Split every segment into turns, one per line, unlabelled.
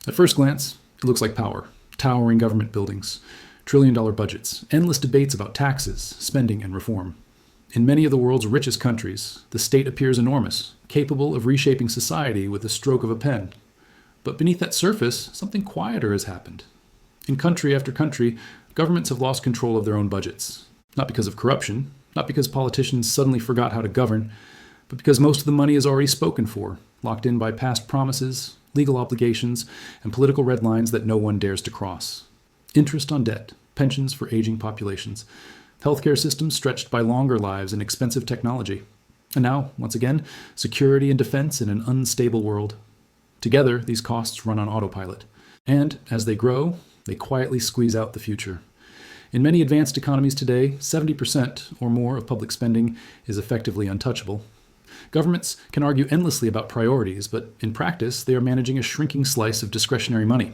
At first glance, it looks like power, towering government buildings, trillion-dollar budgets, endless debates about taxes, spending, and reform. In many of the world's richest countries, the state appears enormous, capable of reshaping society with the stroke of a pen. But beneath that surface, something quieter has happened. In country after country, governments have lost control of their own budgets. Not because of corruption, not because politicians suddenly forgot how to govern, but because most of the money is already spoken for, locked in by past promises, legal obligations, and political red lines that no one dares to cross. Interest on debt, pensions for aging populations, healthcare systems stretched by longer lives and expensive technology. And now, once again, security and defense in an unstable world. Together, these costs run on autopilot. And as they grow, they quietly squeeze out the future. In many advanced economies today, 70% or more of public spending is effectively untouchable. Governments can argue endlessly about priorities, but in practice, they are managing a shrinking slice of discretionary money.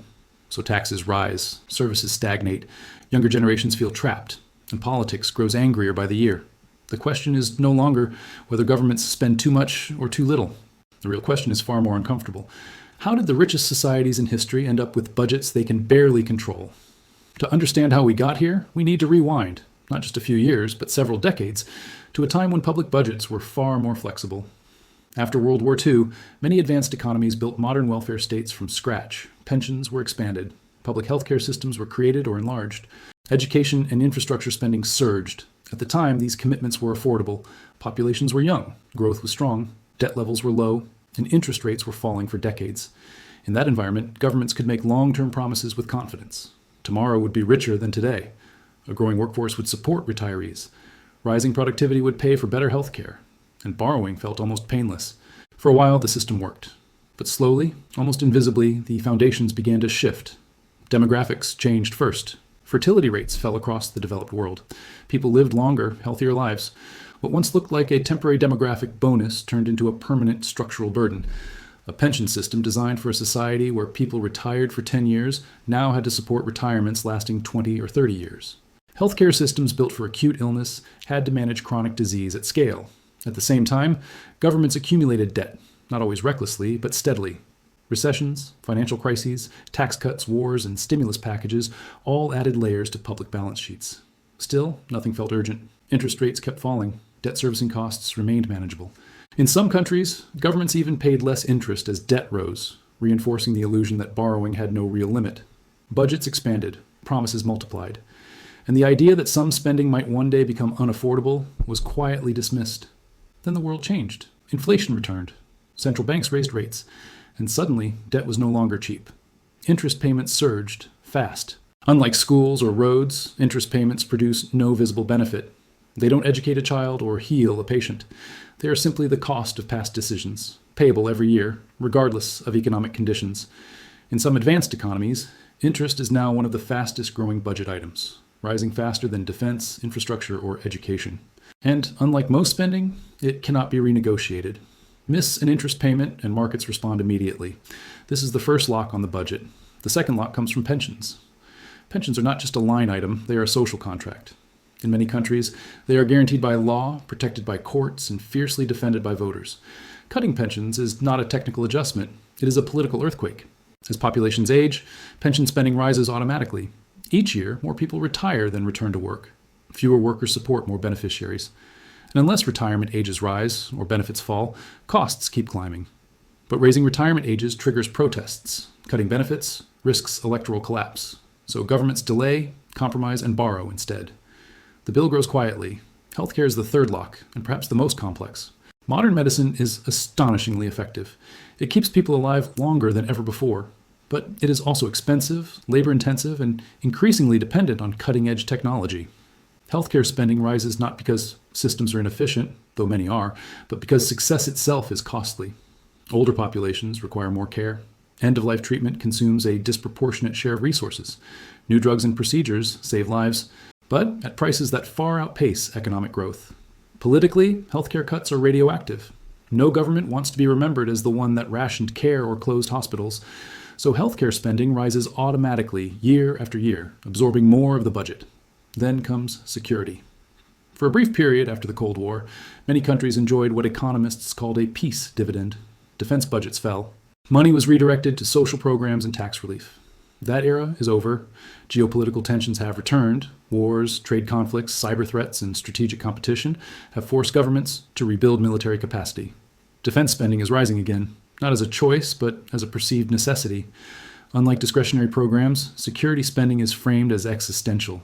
So taxes rise, services stagnate, younger generations feel trapped, and politics grows angrier by the year. The question is no longer whether governments spend too much or too little. The real question is far more uncomfortable. How did the richest societies in history end up with budgets they can barely control? To understand how we got here, we need to rewind, not just a few years, but several decades, to a time when public budgets were far more flexible. After World War II, many advanced economies built modern welfare states from scratch. Pensions were expanded. Public healthcare systems were created or enlarged. Education and infrastructure spending surged. At the time, these commitments were affordable. Populations were young, growth was strong, debt levels were low, and interest rates were falling for decades. In that environment, governments could make long-term promises with confidence. Tomorrow would be richer than today. A growing workforce would support retirees. Rising productivity would pay for better health care. And borrowing felt almost painless. For a while, the system worked. But slowly, almost invisibly, the foundations began to shift. Demographics changed first. Fertility rates fell across the developed world. People lived longer, healthier lives. What once looked like a temporary demographic bonus turned into a permanent structural burden. A pension system designed for a society where people retired for 10 years now had to support retirements lasting 20 or 30 years. Healthcare systems built for acute illness had to manage chronic disease at scale. At the same time, governments accumulated debt, not always recklessly, but steadily. Recessions, financial crises, tax cuts, wars, and stimulus packages all added layers to public balance sheets. Still, nothing felt urgent. Interest rates kept falling. Debt servicing costs remained manageable. In some countries, governments even paid less interest as debt rose, reinforcing the illusion that borrowing had no real limit. Budgets expanded, promises multiplied, and the idea that some spending might one day become unaffordable was quietly dismissed. Then the world changed. Inflation returned. Central banks raised rates, and suddenly debt was no longer cheap. Interest payments surged, fast. Unlike schools or roads, interest payments produce no visible benefit. They don't educate a child or heal a patient. They are simply the cost of past decisions, payable every year, regardless of economic conditions. In some advanced economies, interest is now one of the fastest growing budget items, rising faster than defense, infrastructure, or education. And unlike most spending, it cannot be renegotiated. Miss an interest payment and markets respond immediately. This is the first lock on the budget. The second lock comes from pensions. Pensions are not just a line item, they are a social contract. In many countries, they are guaranteed by law, protected by courts, and fiercely defended by voters. Cutting pensions is not a technical adjustment, it is a political earthquake. As populations age, pension spending rises automatically. Each year, more people retire than return to work. Fewer workers support more beneficiaries. And unless retirement ages rise or benefits fall, costs keep climbing. But raising retirement ages triggers protests. Cutting benefits risks electoral collapse. So governments delay, compromise, and borrow instead. The bill grows quietly. Healthcare is the third lock, and perhaps the most complex. Modern medicine is astonishingly effective. It keeps people alive longer than ever before. But it is also expensive, labor-intensive, and increasingly dependent on cutting-edge technology. Healthcare spending rises not because systems are inefficient, though many are, but because success itself is costly. Older populations require more care. End-of-life treatment consumes a disproportionate share of resources. New drugs and procedures save lives, but at prices that far outpace economic growth. Politically, healthcare cuts are radioactive. No government wants to be remembered as the one that rationed care or closed hospitals, so healthcare spending rises automatically year after year, absorbing more of the budget. Then comes security. For a brief period after the Cold War, many countries enjoyed what economists called a peace dividend. Defense budgets fell. Money was redirected to social programs and tax relief. That era is over. Geopolitical tensions have returned. Wars, trade conflicts, cyber threats, and strategic competition have forced governments to rebuild military capacity. Defense spending is rising again, not as a choice, but as a perceived necessity. Unlike discretionary programs, security spending is framed as existential.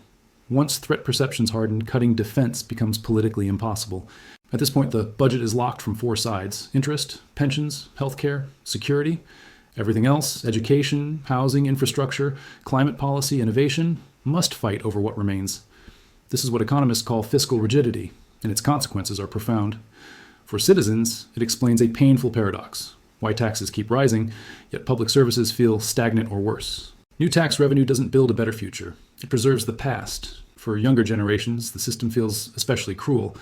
Once threat perceptions harden, cutting defense becomes politically impossible. At this point, the budget is locked from four sides: interest, pensions, healthcare, security. Everything else, education, housing, infrastructure, climate policy, innovation, must fight over what remains. This is what economists call fiscal rigidity, and its consequences are profound. For citizens, it explains a painful paradox: why taxes keep rising, yet public services feel stagnant or worse. New tax revenue doesn't build a better future. It preserves the past. For younger generations, the system feels especially cruel.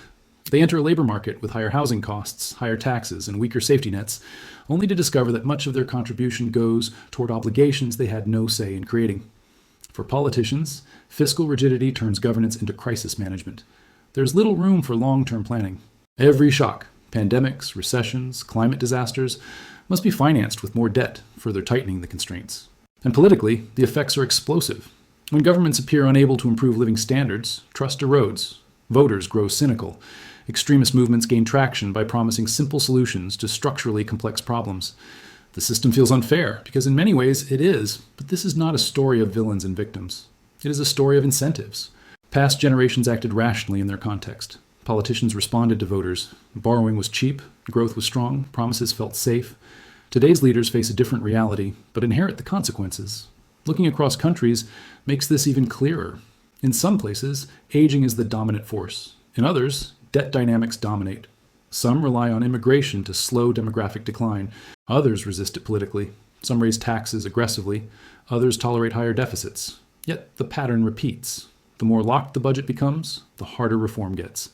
They enter a labor market with higher housing costs, higher taxes, and weaker safety nets, only to discover that much of their contribution goes toward obligations they had no say in creating. For politicians, fiscal rigidity turns governance into crisis management. There's little room for long-term planning. Every shock, pandemics, recessions, climate disasters, must be financed with more debt, further tightening the constraints. And politically, the effects are explosive. When governments appear unable to improve living standards, trust erodes. Voters grow cynical. Extremist movements gain traction by promising simple solutions to structurally complex problems. The system feels unfair, because in many ways it is, but this is not a story of villains and victims. It is a story of incentives. Past generations acted rationally in their context. Politicians responded to voters. Borrowing was cheap, growth was strong, promises felt safe. Today's leaders face a different reality, but inherit the consequences. Looking across countries makes this even clearer. In some places, aging is the dominant force. In others, debt dynamics dominate. Some rely on immigration to slow demographic decline. Others resist it politically. Some raise taxes aggressively. Others tolerate higher deficits. Yet the pattern repeats. The more locked the budget becomes, the harder reform gets.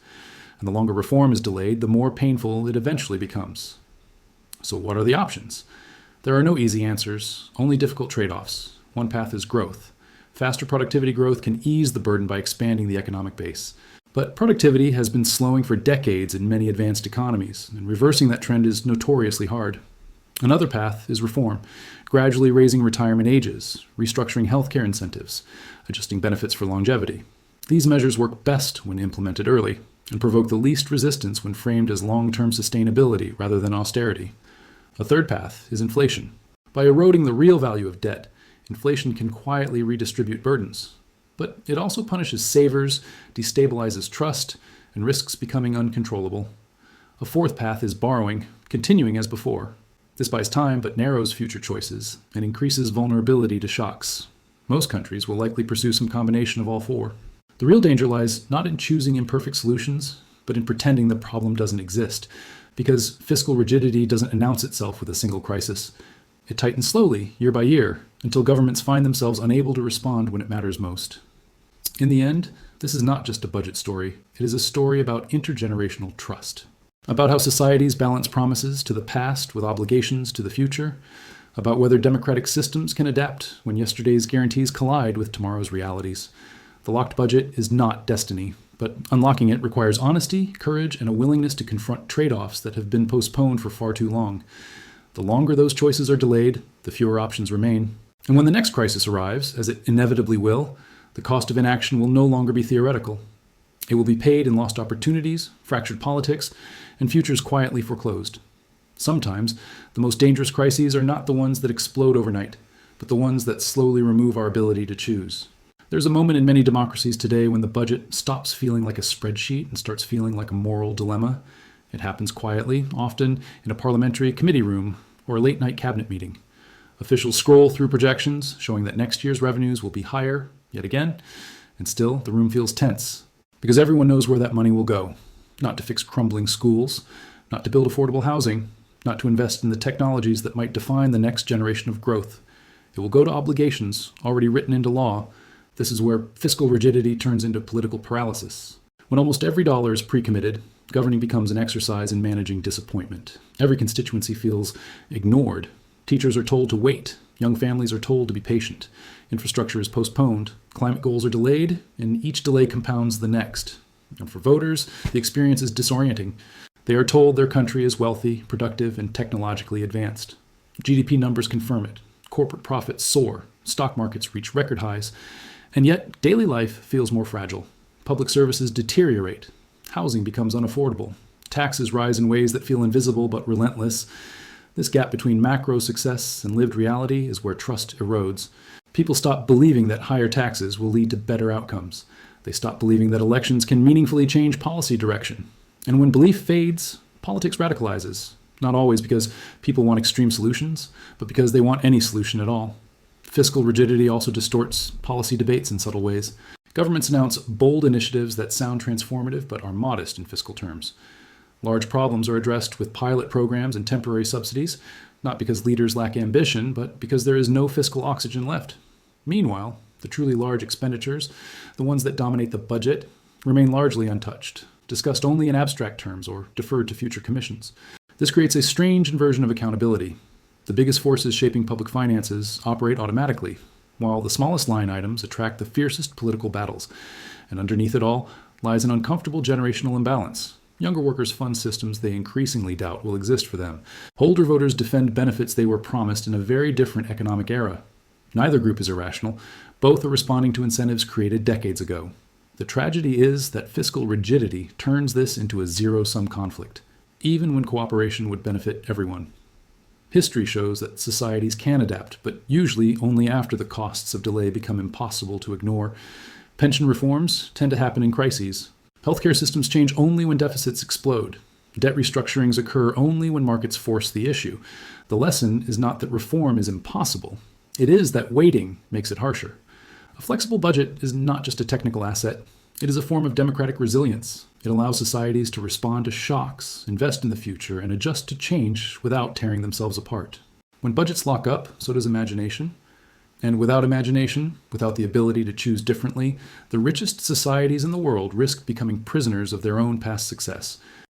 And the longer reform is delayed, the more painful it eventually becomes. So what are the options? There are no easy answers, only difficult trade-offs. One path is growth. Faster productivity growth can ease the burden by expanding the economic base. But productivity has been slowing for decades in many advanced economies, and reversing that trend is notoriously hard. Another path is reform, gradually raising retirement ages, restructuring healthcare incentives, adjusting benefits for longevity. These measures work best when implemented early, and provoke the least resistance when framed as long-term sustainability rather than austerity. A third path is inflation. By eroding the real value of debt, inflation can quietly redistribute burdens. But it also punishes savers, destabilizes trust, and risks becoming uncontrollable. A fourth path is borrowing, continuing as before. This buys time but narrows future choices and increases vulnerability to shocks. Most countries will likely pursue some combination of all four. The real danger lies not in choosing imperfect solutions, but in pretending the problem doesn't exist, because fiscal rigidity doesn't announce itself with a single crisis. It tightens slowly, year by year, until governments find themselves unable to respond when it matters most. In the end, this is not just a budget story. It is a story about intergenerational trust, about how societies balance promises to the past with obligations to the future, about whether democratic systems can adapt when yesterday's guarantees collide with tomorrow's realities. The locked budget is not destiny, but unlocking it requires honesty, courage, and a willingness to confront trade-offs that have been postponed for far too long. The longer those choices are delayed, the fewer options remain. And when the next crisis arrives, as it inevitably will, the cost of inaction will no longer be theoretical. It will be paid in lost opportunities, fractured politics, and futures quietly foreclosed. Sometimes, the most dangerous crises are not the ones that explode overnight, but the ones that slowly remove our ability to choose. There's a moment in many democracies today when the budget stops feeling like a spreadsheet and starts feeling like a moral dilemma. It happens quietly, often in a parliamentary committee room or a late-night cabinet meeting. Officials scroll through projections, showing that next year's revenues will be higher, yet again, and still the room feels tense, because everyone knows where that money will go. Not to fix crumbling schools, not to build affordable housing, not to invest in the technologies that might define the next generation of growth. It will go to obligations already written into law. This is where fiscal rigidity turns into political paralysis. When almost every dollar is pre-committed, governing becomes an exercise in managing disappointment. Every constituency feels ignored. Teachers are told to wait. Young families are told to be patient. Infrastructure is postponed. Climate goals are delayed, and each delay compounds the next. And for voters, the experience is disorienting. They are told their country is wealthy, productive, and technologically advanced. GDP numbers confirm it. Corporate profits soar. Stock markets reach record highs. And yet, daily life feels more fragile. Public services deteriorate. Housing becomes unaffordable. Taxes rise in ways that feel invisible but relentless. This gap between macro success and lived reality is where trust erodes. People stop believing that higher taxes will lead to better outcomes. They stop believing that elections can meaningfully change policy direction. And when belief fades, politics radicalizes. Not always because people want extreme solutions, but because they want any solution at all. Fiscal rigidity also distorts policy debates in subtle ways. Governments announce bold initiatives that sound transformative but are modest in fiscal terms. Large problems are addressed with pilot programs and temporary subsidies, not because leaders lack ambition, but because there is no fiscal oxygen left. Meanwhile, the truly large expenditures, the ones that dominate the budget, remain largely untouched, discussed only in abstract terms or deferred to future commissions. This creates a strange inversion of accountability. The biggest forces shaping public finances operate automatically, while the smallest line items attract the fiercest political battles. And underneath it all lies an uncomfortable generational imbalance. Younger workers fund systems they increasingly doubt will exist for them. Older voters defend benefits they were promised in a very different economic era. Neither group is irrational. Both are responding to incentives created decades ago. The tragedy is that fiscal rigidity turns this into a zero-sum conflict, even when cooperation would benefit everyone. History shows that societies can adapt, but usually only after the costs of delay become impossible to ignore. Pension reforms tend to happen in crises. Healthcare systems change only when deficits explode. Debt restructurings occur only when markets force the issue. The lesson is not that reform is impossible. It is that waiting makes it harsher. A flexible budget is not just a technical asset. It is a form of democratic resilience. It allows societies to respond to shocks, invest in the future, and adjust to change without tearing themselves apart. When budgets lock up, so does imagination. And without imagination, without the ability to choose differently, the richest societies in the world risk becoming prisoners of their own past success.